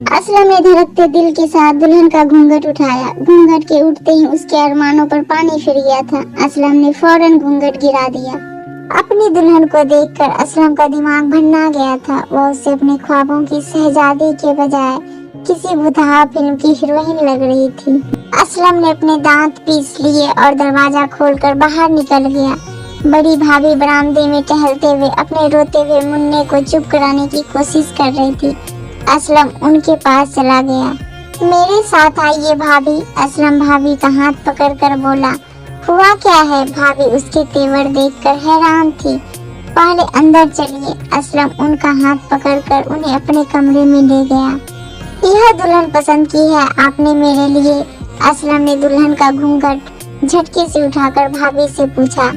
असलम ने धड़कते दिल के साथ दुल्हन का घूंघट उठाया। घूंघट के उठते ही उसके अरमानों पर पानी फिर गया था। असलम ने फौरन घूंघट गिरा दिया। अपनी दुल्हन को देखकर असलम का दिमाग भन्ना गया था। वह उसे अपने ख्वाबों की शहजादी के बजाय किसी भुतहा फिल्म की हीरोइन लग रही थी। असलम ने अपने दांत पीस लिए और दरवाजा खोलकर बाहर निकल गया। बड़ी भाभी बरामदे में टहलते हुए अपने रोते हुए मुन्ने को चुप कराने की कोशिश कर रही थी। असलम उनके पास चला गया। मेरे साथ आइए भाभी। असलम भाभी का हाथ पकड़कर बोला। हुआ क्या है? भाभी उसके तेवर देखकर हैरान थी। पहले अंदर चलिए। असलम उनका हाथ पकड़कर उन्हें अपने कमरे में ले गया। यह दुल्हन पसंद की है आपने मेरे लिए? असलम ने दुल्हन का घूंघट झटके से उठाकर भाभी से पूछा।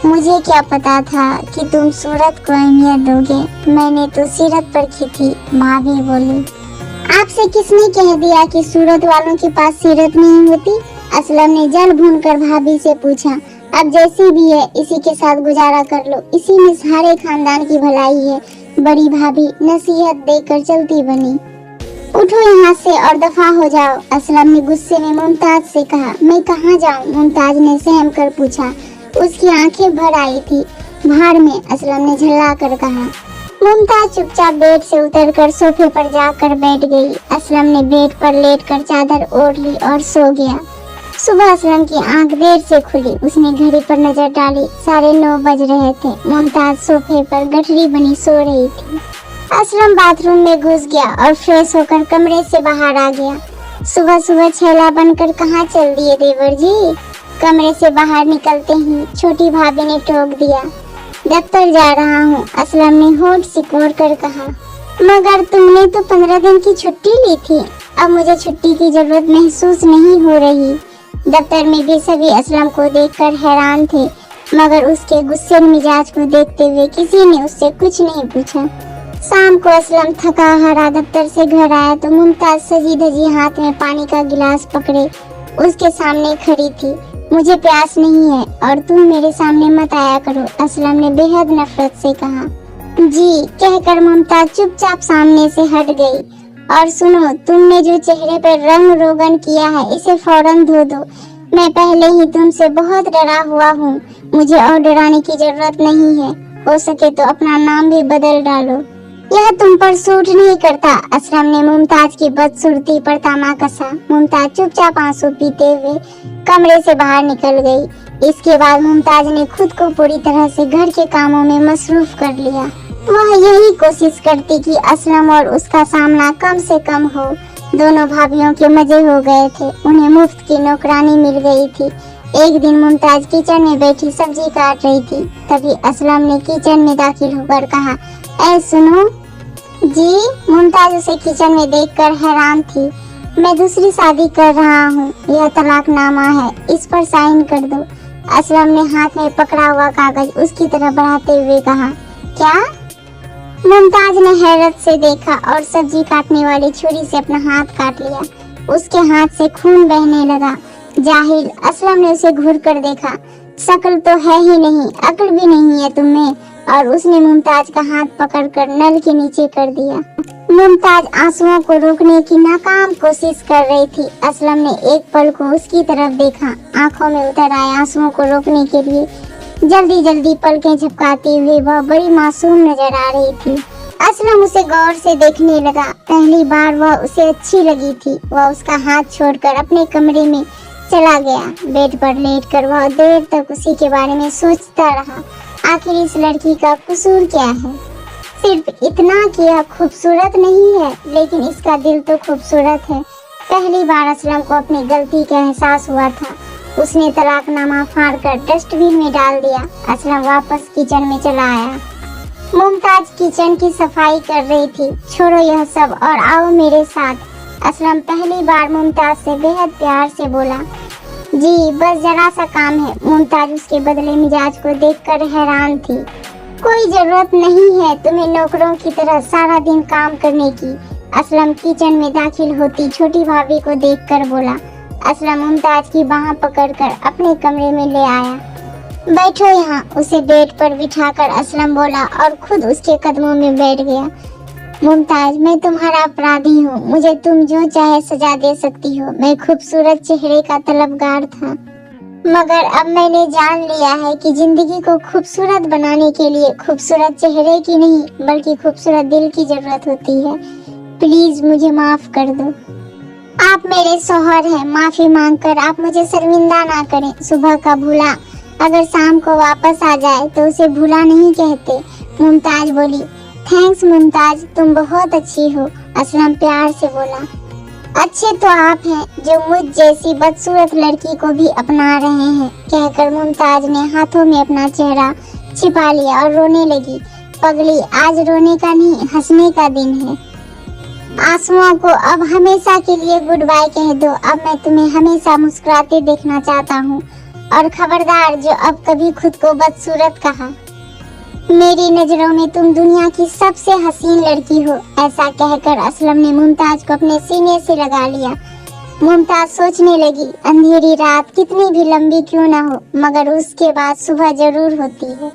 मुझे क्या पता था कि तुम सूरत को अहमियत दोगे, मैंने तो सीरत पर की थी। भाभी बोली। आपसे किसने कह दिया कि सूरत वालों के पास सीरत नहीं होती? असलम ने जल भून कर भाभी से पूछा। अब जैसी भी है इसी के साथ गुजारा कर लो, इसी में सारे खानदान की भलाई है। बड़ी भाभी नसीहत देकर चलती बनी। उठो यहाँ से और दफा हो जाओ। असलम ने गुस्से में मुमताज से कहा। मैं कहाँ जाऊँ? मुमताज ने सहम कर पूछा। उसकी आंखें भर आई थी। भाड़ में, असलम ने झल्ला कर कहा। मुमताज चुपचाप बेड से उतरकर सोफे पर जाकर बैठ गई। असलम ने बेड पर लेटकर चादर ओढ़ ली और सो गया। सुबह असलम की आंख देर से खुली। उसने घड़ी पर नजर डाली। 9:30 बज रहे थे। मुमताज सोफे पर गठरी बनी सो रही थी। असलम बाथरूम में घुस गया और फ्रेश होकर कमरे से बाहर आ गया। सुबह सुबह छेला बनकर कहाँ चल दिए देवर जी? कमरे से बाहर निकलते ही छोटी भाभी ने टोक दिया। दफ्तर जा रहा हूँ। असलम ने होंठ सिकोड़ कर कहा। मगर तुमने तो 15 दिन की छुट्टी ली थी। अब मुझे छुट्टी की जरूरत महसूस नहीं हो रही। दफ्तर में भी सभी असलम को देखकर हैरान थे, मगर उसके गुस्से मिजाज को देखते हुए किसी ने उससे कुछ नहीं पूछा। शाम को असलम थका हारा दफ्तर से घर आया तो मुमताज सजी धजी हाथ में पानी का गिलास पकड़े उसके सामने खड़ी थी। मुझे प्यास नहीं है और तुम मेरे सामने मत आया करो। असलम ने बेहद नफरत से कहा। जी कहकर मुमताज चुपचाप सामने से हट गई। और सुनो, तुमने जो चेहरे पर रंग रोगन किया है इसे फौरन धो दो। मैं पहले ही तुमसे बहुत डरा हुआ हूँ, मुझे और डराने की जरूरत नहीं है। हो सके तो अपना नाम भी बदल डालो। यह तुम पर सूट नहीं करता। असलम ने मुमताज की बदसूरती पर ताना कसा। मुमताज चुपचाप आंसू पीते हुए कमरे से बाहर निकल गई। इसके बाद मुमताज ने खुद को पूरी तरह से घर के कामों में मसरूफ कर लिया। वह यही कोशिश करती कि असलम और उसका सामना कम से कम हो। दोनों भाभियों के मजे हो गए थे। उन्हें मुफ्त की नौकरानी मिल गई थी। एक दिन मुमताज किचन में बैठी सब्जी काट रही थी। तभी असलम ने किचन में दाखिल होकर कहा, ऐ सुनो। जी? मुमताज उसे किचन में देखकर हैरान थी। मैं दूसरी शादी कर रहा हूँ। यह तलाकनामा है, इस पर साइन कर दो। असलम ने हाथ में पकड़ा हुआ कागज उसकी तरफ बढ़ाते हुए कहा। क्या? मुमताज ने हैरत से देखा और सब्जी काटने वाली छुरी से अपना हाथ काट लिया। उसके हाथ से खून बहने लगा। जाहिल। असलम ने उसे घूर कर देखा। शक्ल तो है ही नहीं, अक्ल भी नहीं है तुम्हें। और उसने मुमताज का हाथ पकड़कर नल के नीचे कर दिया। मुमताज आंसुओं को रोकने की नाकाम कोशिश कर रही थी। असलम ने एक पल को उसकी तरफ देखा। आंखों में उतर आए आंसुओं को रोकने के लिए जल्दी जल्दी पलकें झपकाते हुए वह बड़ी मासूम नजर आ रही थी। असलम उसे गौर से देखने लगा। पहली बार वह उसे अच्छी लगी थी। वह उसका हाथ छोड़कर अपने कमरे में चला गया। बेड पर लेटकर वह देर तक उसी के बारे में सोचता रहा। आखिर इस लड़की का कसूर क्या है? सिर्फ इतना कि यह खूबसूरत नहीं है, लेकिन इसका दिल तो खूबसूरत है। पहली बार असलम को अपनी गलती का एहसास हुआ था। उसने तलाकनामा फाड़कर डस्टबिन में डाल दिया। असलम वापस किचन में चला आया। मुमताज किचन की सफाई कर रही थी। छोड़ो यह सब और आओ मेरे साथ। असलम पहली बार मुमताज से बेहद प्यार से बोला। जी बस जरा सा काम है। मुमताज उसके बदले मिजाज को देखकर हैरान थी। कोई जरूरत नहीं है तुम्हें नौकरों की तरह सारा दिन काम करने की। असलम किचन में दाखिल होती छोटी भाभी को देखकर बोला। असलम मुमताज की बाह पकड़कर अपने कमरे में ले आया। बैठो यहाँ। उसे बेड पर बिठाकर असलम बोला और खुद उसके कदमों में बैठ गया। मुमताज, मैं तुम्हारा अपराधी हूँ, मुझे तुम जो चाहे सजा दे सकती हो। मैं खूबसूरत चेहरे का तलबगार था, मगर अब मैंने जान लिया है कि जिंदगी को खूबसूरत बनाने के लिए खूबसूरत चेहरे की नहीं बल्कि खूबसूरत दिल की जरूरत होती है। प्लीज मुझे माफ कर दो। आप मेरे शौहर हैं, माफी मांगकर आप मुझे शर्मिंदा ना करें। सुबह का भूला अगर शाम को वापस आ जाए तो उसे भूला नहीं कहते। मुमताज बोली, थैंक्स मुमताज, तुम बहुत अच्छी हो। असलम प्यार से बोला, अच्छे तो आप हैं जो मुझ जैसी बदसूरत लड़की को भी अपना रहे हैं। कहकर मुमताज ने हाथों में अपना चेहरा छिपा लिया और रोने लगी। पगली, आज रोने का नहीं हंसने का दिन है। आंसुओं को अब हमेशा के लिए गुड बाय कह दो। अब मैं तुम्हें हमेशा मुस्कुराते देखना चाहता हूँ, और खबरदार जो अब कभी खुद को बदसूरत कहा। मेरी नजरों में तुम दुनिया की सबसे हसीन लड़की हो। ऐसा कहकर असलम ने मुमताज को अपने सीने से लगा लिया। मुमताज सोचने लगी, अंधेरी रात कितनी भी लंबी क्यों ना हो, मगर उसके बाद सुबह जरूर होती है।